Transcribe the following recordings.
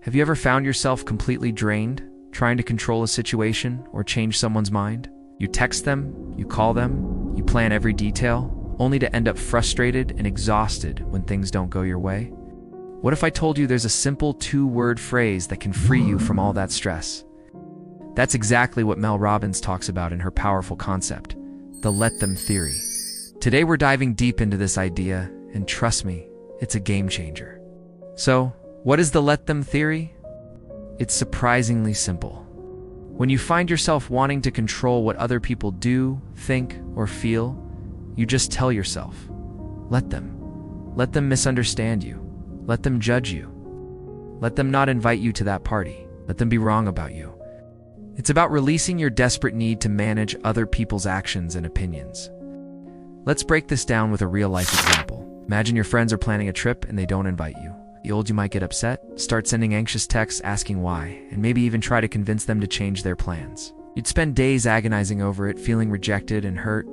Have you ever found yourself completely drained, trying to control a situation or change someone's mind? You text them, you call them, you plan every detail, only to end up frustrated and exhausted when things don't go your way? What if I told you there's a simple 2-word phrase that can free you from all that stress? That's exactly what Mel Robbins talks about in her powerful concept, the let them theory. Today we're diving deep into this idea, and trust me, it's a game changer. So, what is the let them theory? It's surprisingly simple. When you find yourself wanting to control what other people do, think, or feel, you just tell yourself, let them. Let them misunderstand you. Let them judge you. Let them not invite you to that party. Let them be wrong about you. It's about releasing your desperate need to manage other people's actions and opinions. Let's break this down with a real-life example. Imagine your friends are planning a trip and they don't invite you. You might get upset, start sending anxious texts asking why, and maybe even try to convince them to change their plans. You'd spend days agonizing over it, feeling rejected and hurt.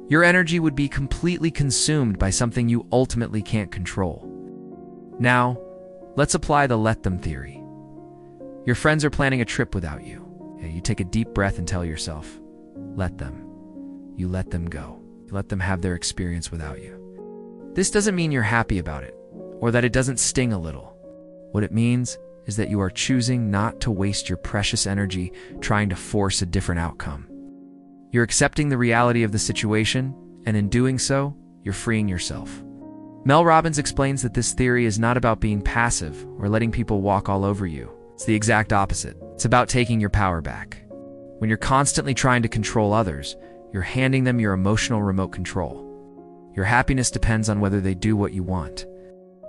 Your energy would be completely consumed by something you ultimately can't control. Now, let's apply the let them theory. Your friends are planning a trip without you. You take a deep breath and tell yourself, let them. You let them go. You let them have their experience without you. This doesn't mean you're happy about it, or that it doesn't sting a little. What it means is that you are choosing not to waste your precious energy trying to force a different outcome. You're accepting the reality of the situation, and in doing so, you're freeing yourself. Mel Robbins explains that this theory is not about being passive or letting people walk all over you. It's the exact opposite. It's about taking your power back. When you're constantly trying to control others, you're handing them your emotional remote control. Your happiness depends on whether they do what you want.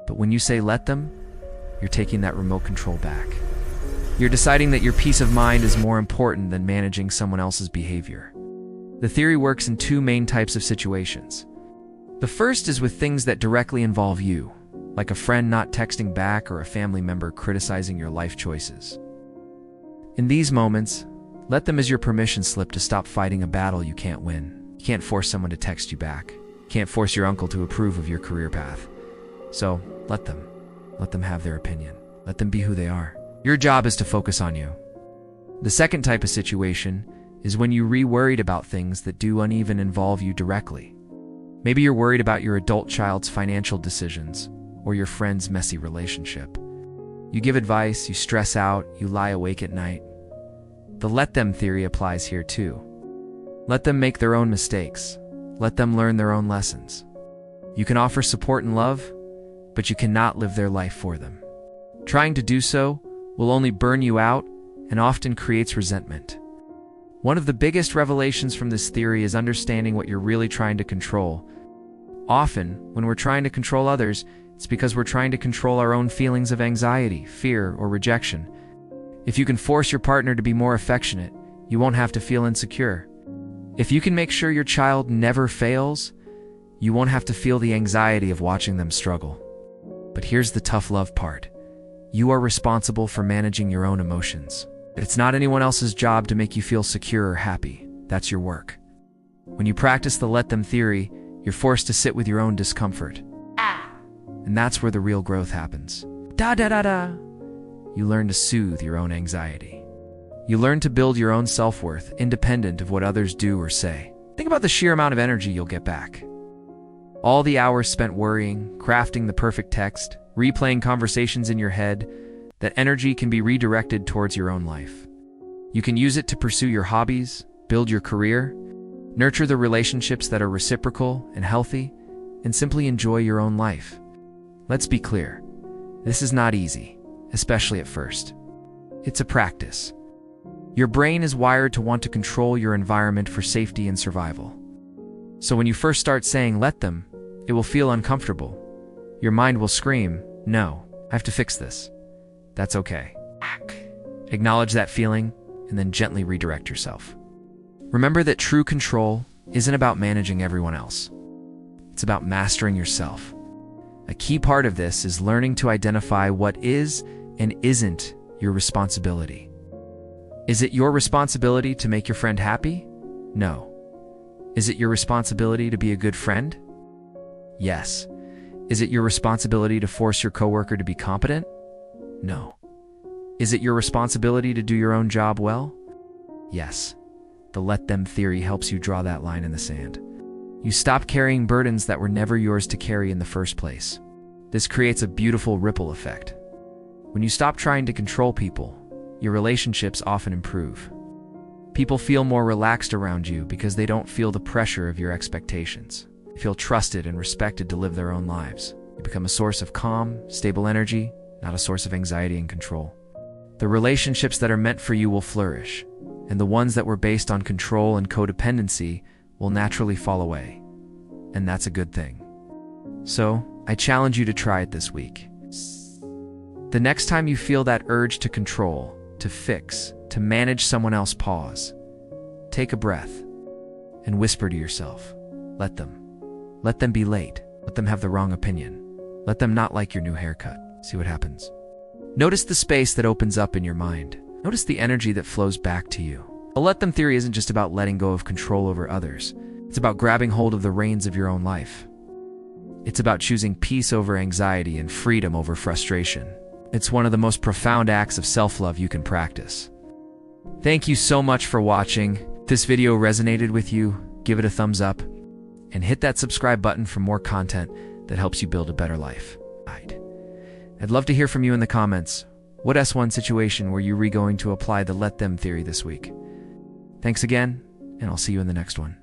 But when you say let them, you're taking that remote control back. You're deciding that your peace of mind is more important than managing someone else's behavior. The theory works in 2 main types of situations. The first is with things that directly involve you, like a friend not texting back or a family member criticizing your life choices. In these moments, let them as your permission slip to stop fighting a battle you can't win. You can't force someone to text you back. You can't force your uncle to approve of your career path. So, let them. Let them have their opinion. Let them be who they are. Your job is to focus on you. The second type of situation is when you worried about things that do uneven involve you directly. Maybe you're worried about your adult child's financial decisions or your friend's messy relationship. You give advice, you stress out, you lie awake at night. The let them theory applies here too. Let them make their own mistakes. Let them learn their own lessons. You can offer support and love, but you cannot live their life for them. Trying to do so will only burn you out and often creates resentment. One of the biggest revelations from this theory is understanding what you're really trying to control. Often, when we're trying to control others, it's because we're trying to control our own feelings of anxiety, fear, or rejection. If you can force your partner to be more affectionate, you won't have to feel insecure. If you can make sure your child never fails, you won't have to feel the anxiety of watching them struggle. But here's the tough love part. You are responsible for managing your own emotions. It's not anyone else's job to make you feel secure or happy. That's your work. When you practice the let them theory, you're forced to sit with your own discomfort. And that's where the real growth happens. You learn to soothe your own anxiety. You learn to build your own self-worth, independent of what others do or say. Think about the sheer amount of energy you'll get back. All the hours spent worrying, crafting the perfect text, replaying conversations in your head, that energy can be redirected towards your own life. You can use it to pursue your hobbies, build your career, nurture the relationships that are reciprocal and healthy, and simply enjoy your own life. Let's be clear, this is not easy, especially at first. It's a practice. Your brain is wired to want to control your environment for safety and survival. So when you first start saying let them, it will feel uncomfortable. Your mind will scream, no, I have to fix this. That's okay. Acknowledge that feeling and then gently redirect yourself. Remember that true control isn't about managing everyone else. It's about mastering yourself. A key part of this is learning to identify what is and isn't your responsibility. Is it your responsibility to make your friend happy? No. Is it your responsibility to be a good friend? Yes. Is it your responsibility to force your coworker to be competent? No. Is it your responsibility to do your own job well? Yes. The let them theory helps you draw that line in the sand. You stop carrying burdens that were never yours to carry in the first place. This creates a beautiful ripple effect. When you stop trying to control people, your relationships often improve. People feel more relaxed around you because they don't feel the pressure of your expectations. They feel trusted and respected to live their own lives. You become a source of calm, stable energy, not a source of anxiety and control. The relationships that are meant for you will flourish, and the ones that were based on control and codependency will naturally fall away. And that's a good thing. So, I challenge you to try it this week. The next time you feel that urge to control, to fix, to manage someone else, pause. Take a breath and whisper to yourself, let them. Let them be late. Let them have the wrong opinion. Let them not like your new haircut. See what happens. Notice the space that opens up in your mind. Notice the energy that flows back to you. The let them theory isn't just about letting go of control over others. It's about grabbing hold of the reins of your own life. It's about choosing peace over anxiety and freedom over frustration. It's one of the most profound acts of self-love you can practice. Thank you so much for watching. If this video resonated with you, give it a thumbs up and hit that subscribe button for more content that helps you build a better life. I'd love to hear from you in the comments. What S1 situation were you going to apply the let them theory this week? Thanks again, and I'll see you in the next one.